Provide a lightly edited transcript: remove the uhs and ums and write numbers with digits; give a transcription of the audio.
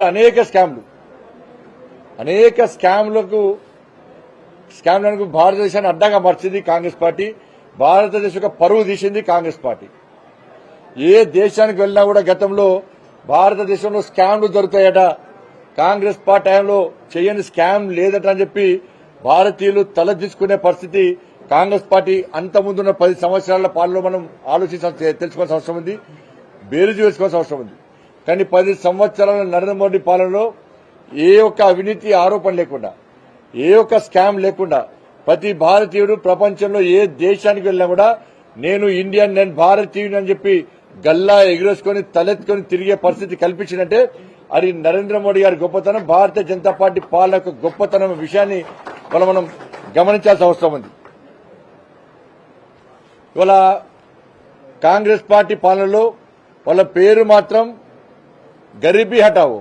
అనేక స్కామ్లకు భారతదేశాన్ని అడ్డంగా మార్చింది కాంగ్రెస్ పార్టీ. భారతదేశం యొక్క పరువు తీసింది కాంగ్రెస్ పార్టీ. ఏ దేశానికి వెళ్ళినా కూడా గతంలో భారతదేశంలో స్కామ్లు దొరుకుతాయట, కాంగ్రెస్ పార్టీ టైంలో చేయని స్కామ్ లేదట అని చెప్పి భారతీయులు తలదించుకునే పరిస్థితి కాంగ్రెస్ పార్టీ అంత ముందున్న 10 సంవత్సరాల పాలనలో మనం తెలుసుకోవాల్సిన అవసరం ఉంది, బేరీజు వేసుకోవాల్సిన అవసరం ఉంది. కానీ 10 సంవత్సరాల నరేంద్ర మోడీ పాలనలో ఏ ఒక్క అవినీతి ఆరోపణ లేకుండా, ఏ ఒక్క స్కామ్ లేకుండా ప్రతి భారతీయుడు ప్రపంచంలో ఏ దేశానికి వెళ్ళినా కూడా నేను ఇండియన్, నేను భారతీయుని అని చెప్పి గల్లా ఎగిరేసుకుని తలెత్తుకుని తిరిగే పరిస్థితి కల్పించినట్టే అది నరేంద్ర మోడీ గారి గొప్పతనం, భారతీయ జనతా పార్టీ పాలన యొక్క గొప్పతనం విషయాన్ని మనం గమనించాల్సిన అవసరం ఉంది. ఇవాళ కాంగ్రెస్ పార్టీ పాలనలో వాళ్ళ పేరు మాత్రం గరీబీ హటావో,